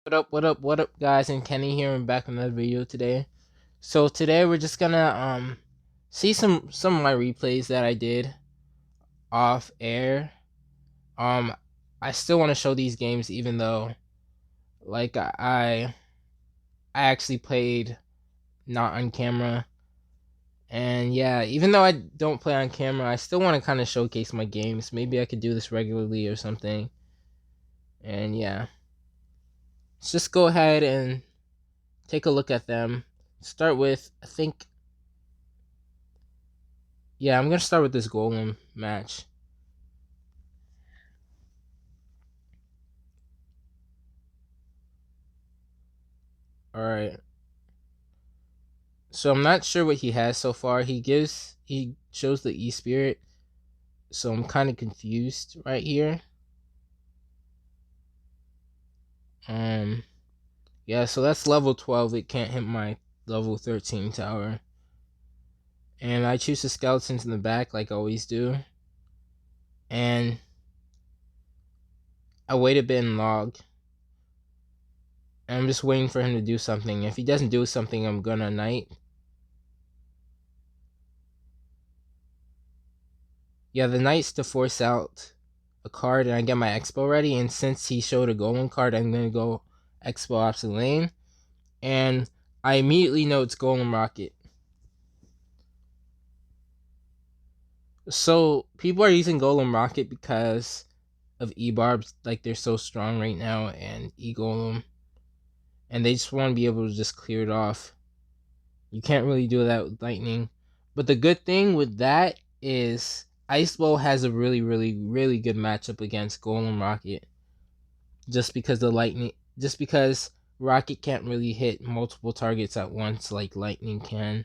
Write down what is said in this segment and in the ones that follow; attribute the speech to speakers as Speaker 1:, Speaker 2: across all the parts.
Speaker 1: What up, guys? And Kenny here, and back with another video today. So today we're just gonna see some of my replays that I did off air. Um, I still want to show these games, even though like I actually played not on camera. And yeah, even though I don't play on camera, I still want to kind of showcase my games. Maybe I could do this regularly or something. And yeah, let's just go ahead and take a look at them. Start with, I think, yeah, I'm gonna start with this Golem match. Alright. So I'm not sure what he has so far. He shows the E-Spirit. So I'm kind of confused right here. Yeah, so that's level 12. It can't hit my level 13 tower. And I choose the skeletons in the back like I always do. And I wait a bit and log. And I'm just waiting for him to do something. If he doesn't do something, I'm gonna knight. Yeah, the knight's to force out a card, and I get my Xbow ready. And since he showed a Golem card, I'm gonna go Xbow opposite lane. And I immediately know it's Golem Rocket. So people are using Golem Rocket because of E-Barbs, like they're so strong right now, and E-Golem. And they just want to be able to just clear it off. You can't really do that with Lightning. But the good thing with that is Icebow has a really good matchup against Golem Rocket. Just because Rocket can't really hit multiple targets at once like Lightning can.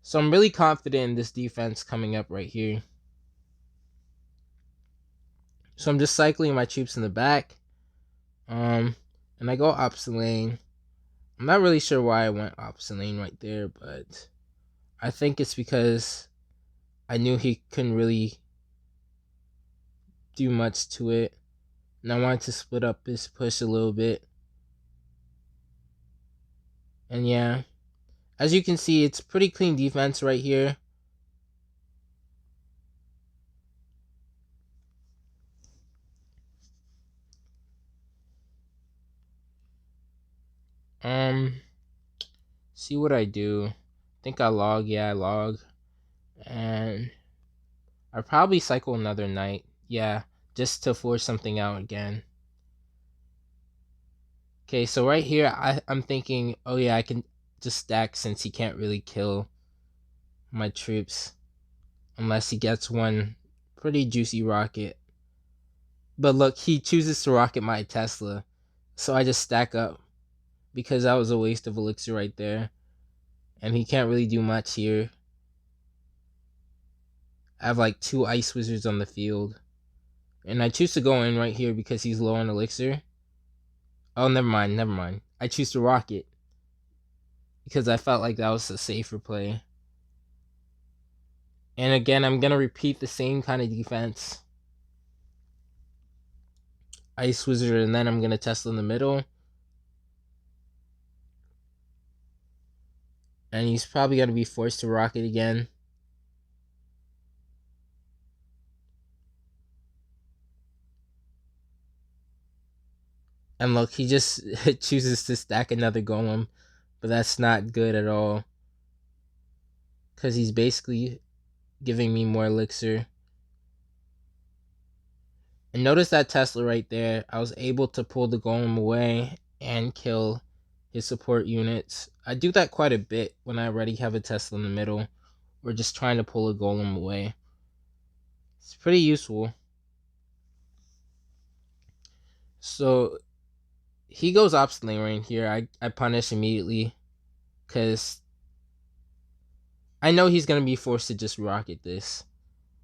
Speaker 1: So I'm really confident in this defense coming up right here. So I'm just cycling my troops in the back. And I go opposite lane. I'm not really sure why I went opposite lane right there, but I think it's because I knew he couldn't really do much to it. And I wanted to split up his push a little bit. And yeah, as you can see, it's pretty clean defense right here. See what I do. I think I log. Yeah, I log. And I probably cycle another knight. Yeah, just to force something out again. Okay, so right here, I'm thinking, oh yeah, I can just stack since he can't really kill my troops. Unless he gets one pretty juicy rocket. But look, he chooses to rocket my Tesla. So I just stack up. Because that was a waste of elixir right there. And he can't really do much here. I have like 2 ice wizards on the field. And I choose to go in right here because he's low on elixir. Oh, never mind. I choose to rocket. Because I felt like that was a safer play. And again, I'm going to repeat the same kind of defense. Ice wizard, and then I'm going to Tesla in the middle. And he's probably going to be forced to rocket again. And look, he just chooses to stack another golem. But that's not good at all. Because he's basically giving me more elixir. And notice that Tesla right there. I was able to pull the golem away and kill his support units. I do that quite a bit when I already have a Tesla in the middle. Or just trying to pull a golem away. It's pretty useful. So he goes opposite lane right here. I punish immediately. Because I know he's going to be forced to just rocket this.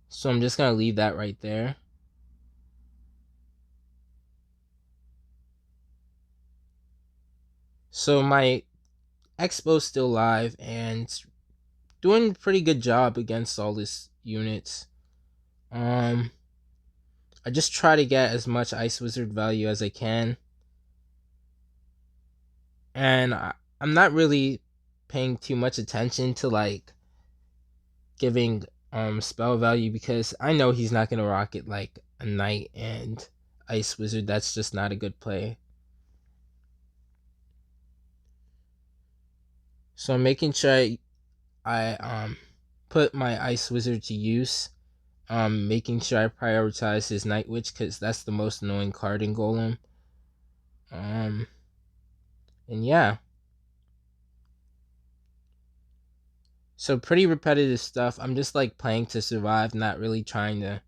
Speaker 1: So I'm just going to leave that right there. So my Xbow's still live and doing a pretty good job against all these units. I just try to get as much Ice Wizard value as I can. And I'm not really paying too much attention to like giving spell value because I know he's not gonna rock it like a knight and ice wizard. That's just not a good play. So I'm making sure I put my ice wizard to use. Making sure I prioritize his night witch because that's the most annoying card in Golem. Um, and yeah, so pretty repetitive stuff. I'm just like playing to survive, not really trying to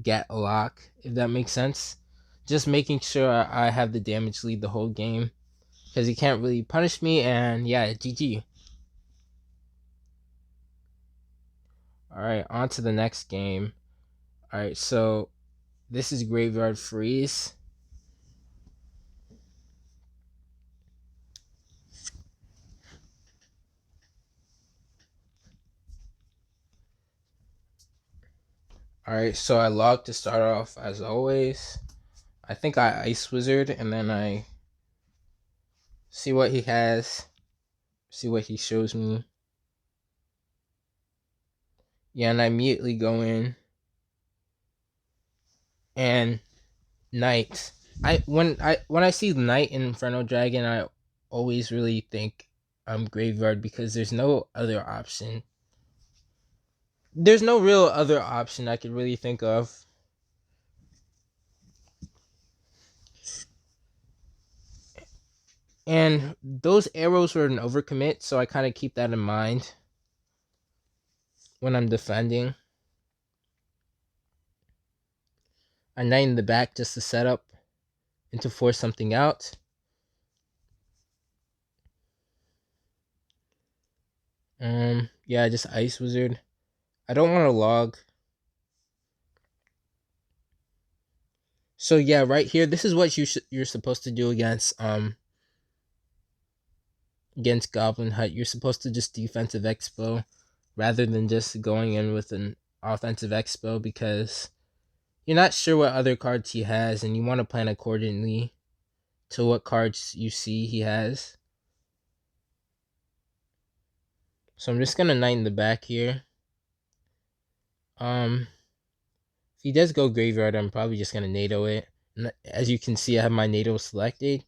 Speaker 1: get a lock, if that makes sense. Just making sure I have the damage lead the whole game because he can't really punish me. And yeah, GG. All right, on to the next game. All right, so this is Graveyard Freeze. All right, so I log to start off as always. I think I Ice Wizard and then I see what he has, see what he shows me. Yeah, and I immediately go in and Knight. I when I see Knight in Inferno Dragon, I always really think Graveyard because there's no other option. There's no real other option I could really think of. And those arrows were an overcommit, so I kind of keep that in mind when I'm defending. I knight in the back just to set up and to force something out. Yeah, just Ice Wizard. I don't want to log. So yeah, right here, this is what you're supposed to do against Goblin Hut. You're supposed to just defensive Xbow rather than just going in with an offensive Xbow because you're not sure what other cards he has and you want to plan accordingly to what cards you see he has. So I'm just gonna knight in the back here. If he does go graveyard, I'm probably just gonna NATO it. And as you can see, I have my NATO selected.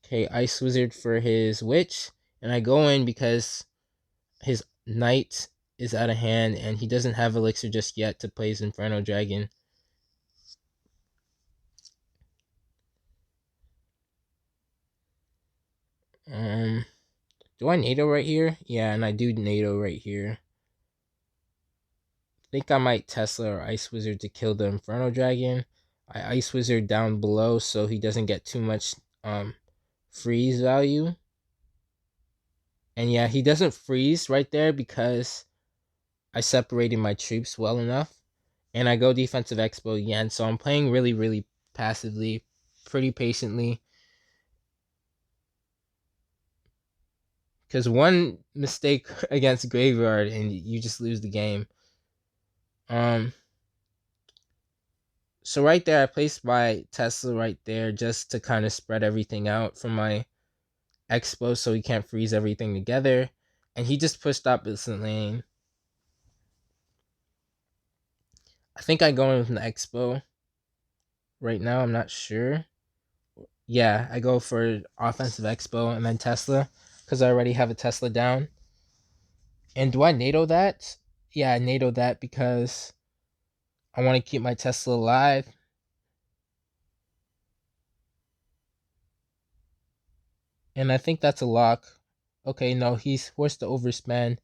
Speaker 1: Okay, Ice Wizard for his Witch. And I go in because his Knight is out of hand and he doesn't have Elixir just yet to play his Inferno Dragon. Do I NATO right here? Yeah, and I do NATO right here. I think I might Tesla or Ice Wizard to kill the Inferno Dragon. I Ice Wizard down below so he doesn't get too much freeze value. And yeah, he doesn't freeze right there because I separated my troops well enough. And I go defensive Xbow again. So I'm playing really, really passively, pretty patiently. Because one mistake against Graveyard and you just lose the game. So right there, I placed my Tesla right there just to kind of spread everything out from my Xbow so he can't freeze everything together. And he just pushed up his lane. I think I go in with an Xbow right now. I'm not sure. Yeah, I go for offensive Xbow and then Tesla because I already have a Tesla down. And do I NATO that? Yeah, I NATO that because I want to keep my Tesla alive. And I think that's a lock. Okay, no, he's forced to overspend.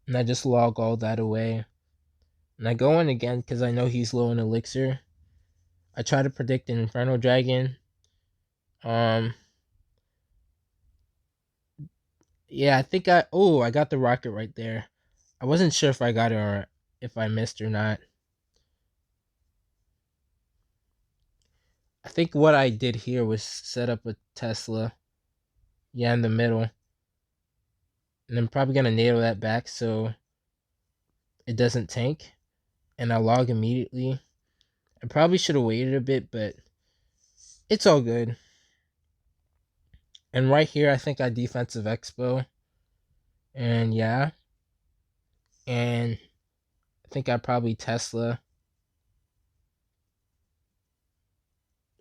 Speaker 1: And I just log all that away. And I go in again because I know he's low in elixir. I try to predict an Inferno Dragon. Yeah, I think I got the rocket right there. I wasn't sure if I got it or if I missed or not. I think what I did here was set up a Tesla. Yeah, in the middle. And I'm probably gonna nail that back so it doesn't tank. And I log immediately. I probably should have waited a bit, but it's all good. And right here, I think I defensive Xbow. And yeah. And I think I probably Tesla.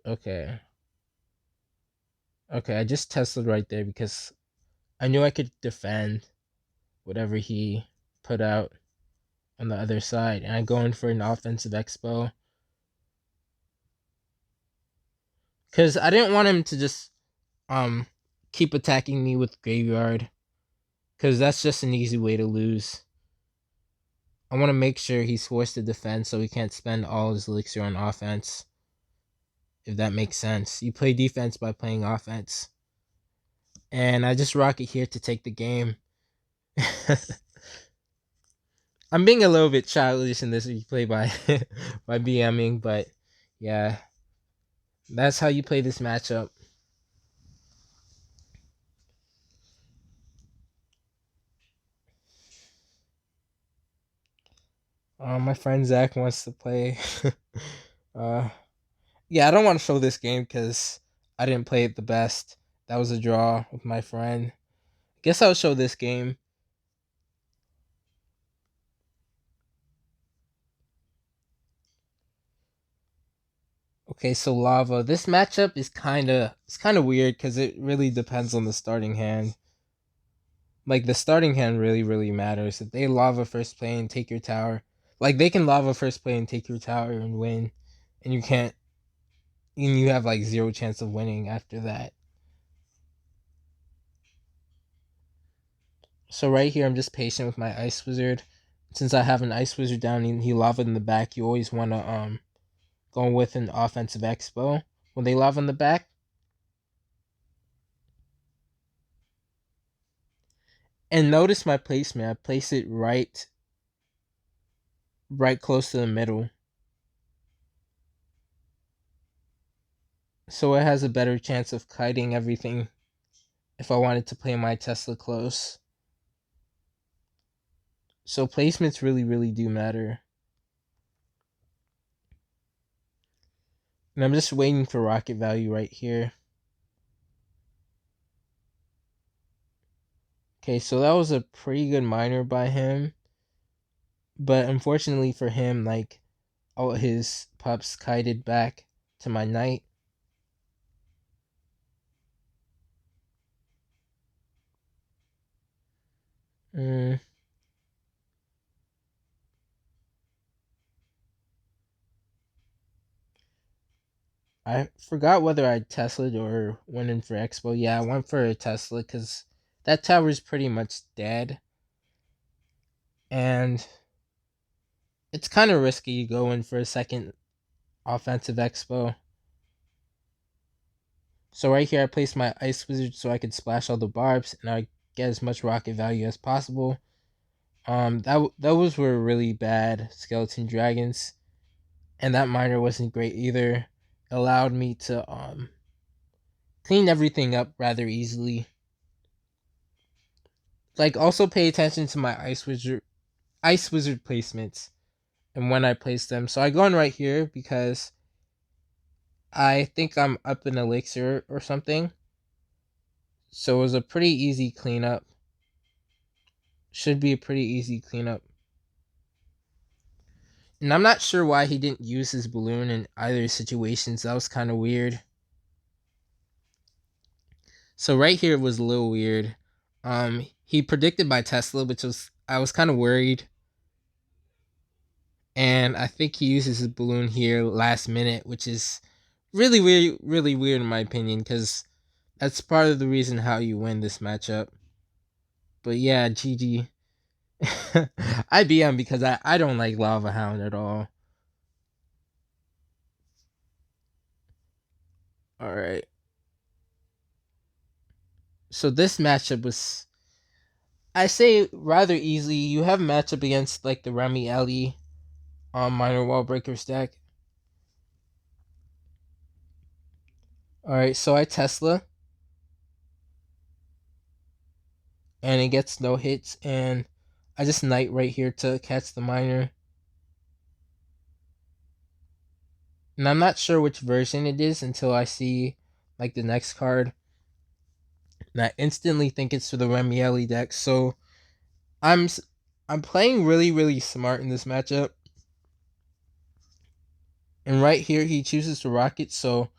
Speaker 1: Okay. Okay, I just Tesla'd right there because I knew I could defend whatever he put out on the other side. And I go in for an offensive Xbow. Because I didn't want him to just um keep attacking me with Graveyard. Because that's just an easy way to lose. I want to make sure he's forced to defend so he can't spend all his elixir on offense. If that makes sense. You play defense by playing offense. And I just rock it here to take the game. I'm being a little bit childish in this replay by by BMing, but yeah. That's how you play this matchup. My friend Zach wants to play. uh yeah, I don't want to show this game because I didn't play it the best. That was a draw with my friend. Guess I'll show this game. Okay, so lava. This matchup is kind of weird because it really depends on the starting hand. Like the starting hand really matters. If they lava first play and take your tower, like they can lava first play and take your tower and win, and you can't. And you have like zero chance of winning after that. So right here, I'm just patient with my ice wizard. Since I have an ice wizard down and he lava in the back, you always want to go with an offensive expo when they lava in the back. And notice my placement. I place it right close to the middle. So it has a better chance of kiting everything if I wanted to play my Tesla close. So placements really do matter. And I'm just waiting for rocket value right here. Okay, so that was a pretty good miner by him. But unfortunately for him, like all his pups kited back to my knight. Mm. I forgot whether I Tesla'd or went in for Expo. Yeah, I went for a Tesla because that tower is pretty much dead. And it's kind of risky going for a second offensive Expo. So right here, I placed my Ice Wizard so I could splash all the barbs and I get as much rocket value as possible. Those were really bad skeleton dragons, and that miner wasn't great either. Allowed me to clean everything up rather easily. Like also pay attention to my ice wizard placements and when I place them. So I go in right here because I think I'm up in elixir or something. So it was a pretty easy cleanup. Should be a pretty easy cleanup. And I'm not sure why he didn't use his balloon in either situations. That was kind of weird. So right here was a little weird. He predicted my Tesla, which was I was kind of worried. And I think he uses his balloon here last minute, which is really weird in my opinion, because that's part of the reason how you win this matchup. But yeah, GG. I BM because I don't like Lava Hound at all. Alright. So this matchup was, I say, rather easy. You have a matchup against like the Remy Ellie minor wall breaker stack. Alright, so I Tesla. And it gets no hits. And I just knight right here to catch the miner. And I'm not sure which version it is until I see like the next card. And I instantly think it's for the Royale deck. So I'm I'm playing really smart in this matchup. And right here he chooses to rocket, so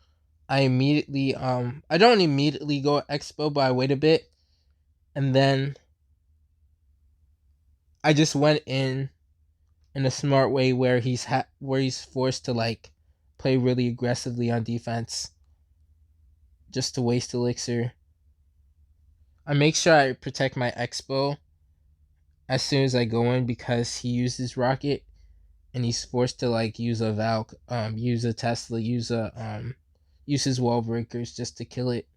Speaker 1: I immediately I don't immediately go Xbow, but I wait a bit, and then I just went in a smart way where where he's forced to like play really aggressively on defense just to waste elixir. I make sure I protect my Xbow as soon as I go in because he uses rocket and he's forced to like use a Valk, use a Tesla, use his wall breakers just to kill it,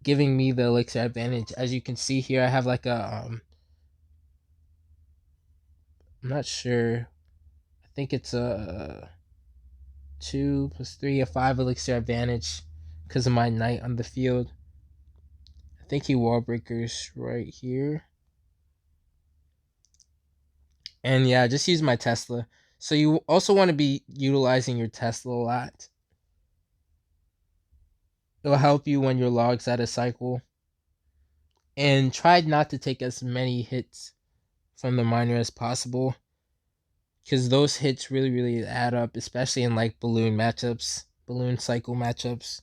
Speaker 1: giving me the elixir advantage. As you can see here, I have like a I'm not sure. I think it's a 2 + 3, a 5 elixir advantage because of my knight on the field. I think he wall breakers right here. And yeah, just use my Tesla. So you also want to be utilizing your Tesla a lot. It'll help you when your log's out of cycle. And try not to take as many hits from the miner as possible, because those hits really add up, especially in like balloon matchups, balloon cycle matchups.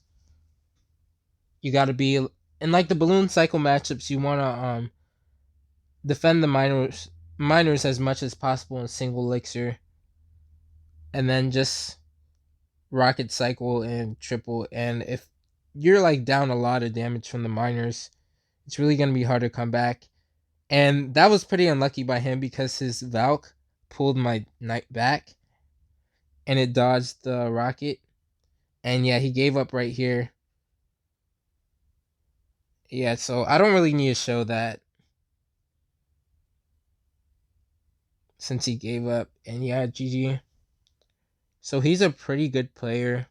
Speaker 1: You got to be in like the balloon cycle matchups. You want to defend the miners as much as possible in single elixir, and then just rocket cycle and triple. And if you're like down a lot of damage from the miners, it's really gonna be hard to come back. And that was pretty unlucky by him because his Valk pulled my knight back and it dodged the rocket. And yeah, he gave up right here. Yeah, so I don't really need to show that since he gave up. And yeah, GG. So he's a pretty good player.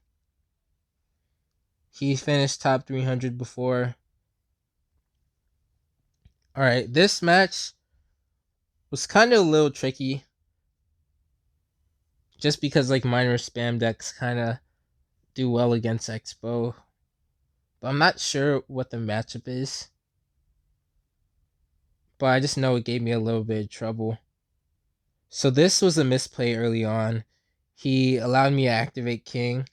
Speaker 1: He finished top 300 before. Alright, this match was kind of a little tricky. Just because like minor spam decks kind of do well against Xbow. But I'm not sure what the matchup is. But I just know it gave me a little bit of trouble. So this was a misplay early on. He allowed me to activate King,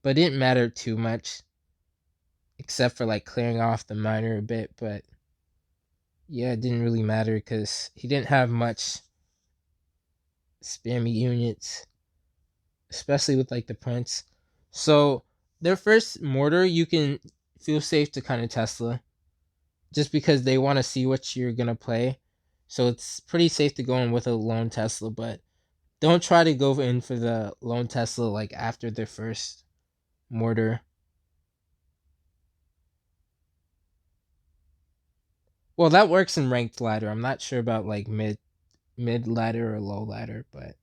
Speaker 1: but it didn't matter too much, except for like clearing off the miner a bit. But yeah, it didn't really matter because he didn't have much spammy units, especially with like the Prince. So their first mortar, you can feel safe to kind of Tesla, just because they want to see what you're gonna play. So it's pretty safe to go in with a lone Tesla, but don't try to go in for the lone Tesla like after their first mortar. Well, that works in ranked ladder. I'm not sure about like mid ladder or low ladder, but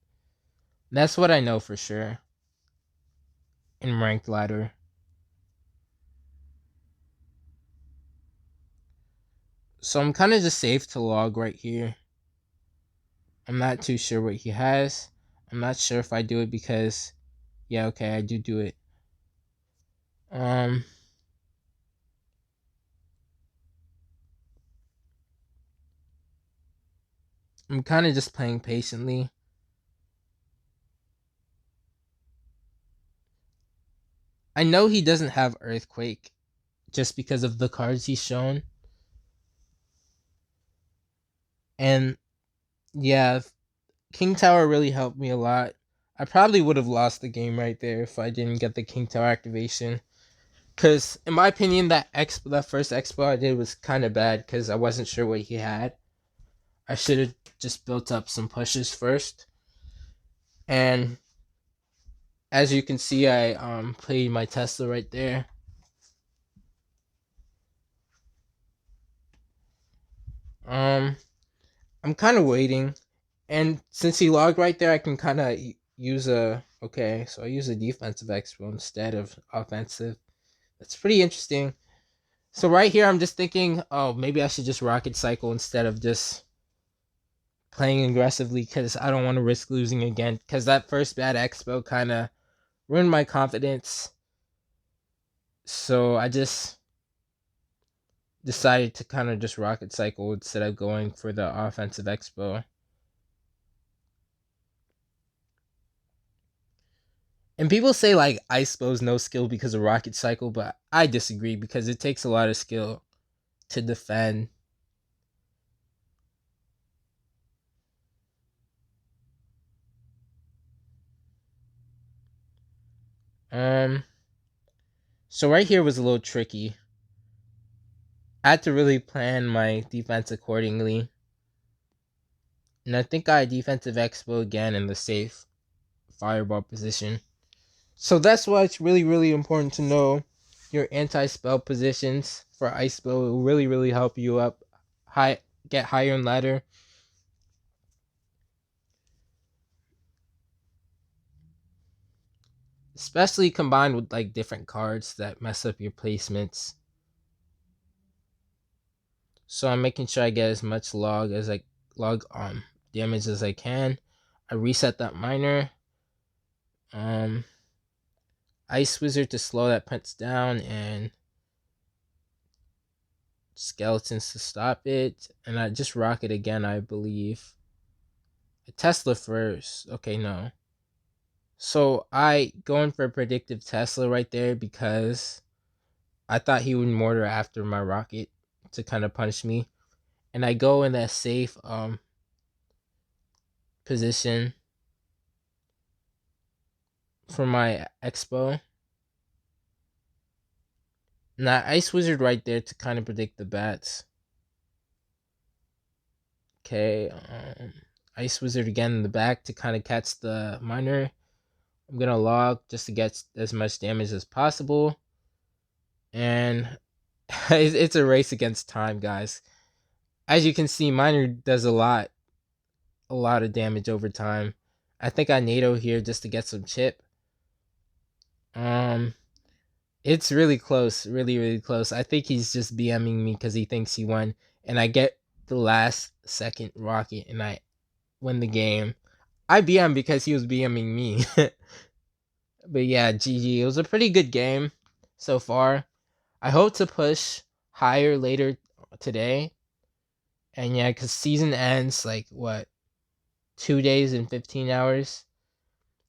Speaker 1: that's what I know for sure in ranked ladder. So I'm kind of just safe to log right here. I'm not too sure what he has. I'm not sure if I do it because, yeah, okay, I do it. I'm kind of just playing patiently. I know he doesn't have Earthquake just because of the cards he's shown. And yeah, King Tower really helped me a lot. I probably would have lost the game right there if I didn't get the King Tower activation. Because, in my opinion, that first Xbow I did was kind of bad because I wasn't sure what he had. I should have just built up some pushes first. And as you can see, I played my Tesla right there. I'm kind of waiting. And since he logged right there, I can kind of use a... Okay, so I use a defensive Xbow instead of offensive. That's pretty interesting. So right here, I'm just thinking, oh, maybe I should just rocket cycle instead of just playing aggressively because I don't want to risk losing again. Because that first bad Expo kind of ruined my confidence. So I just decided to kind of just rocket cycle instead of going for the offensive Xbow. And people say like Icebow's no skill because of rocket cycle, but I disagree because it takes a lot of skill to defend. So right here was a little tricky. I had to really plan my defense accordingly. And I think I defensive Xbow again in the safe fireball position. So that's why it's really, really important to know your anti-spell positions for Icebow. It will really, really help you up high, get higher in ladder. Especially combined with like different cards that mess up your placements. So I'm making sure I get as much log damage as I can. I reset that miner. Ice Wizard to slow that punch down, and skeletons to stop it. And I just rock it again, I believe. A Tesla first. Okay, no. So I going for a predictive Tesla right there because I thought he would mortar after my rocket to kind of punish me. And I go in that safe position for my Xbow. Now Ice Wizard right there to kind of predict the bats. Okay, Ice Wizard again in the back to kind of catch the miner. I'm gonna log just to get as much damage as possible. And it's a race against time, guys. As you can see, miner does a lot of damage over time. I think I NATO here just to get some chip. It's really close, really, really close. I think he's just BMing me because he thinks he won, and I get the last second rocket, and I win the game. I BM because he was BMing me. But yeah, GG. It was a pretty good game so far. I hope to push higher later today. And yeah, because season ends like what, 2 days and 15 hours.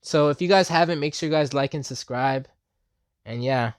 Speaker 1: So if you guys haven't, make sure you guys like and subscribe. And yeah.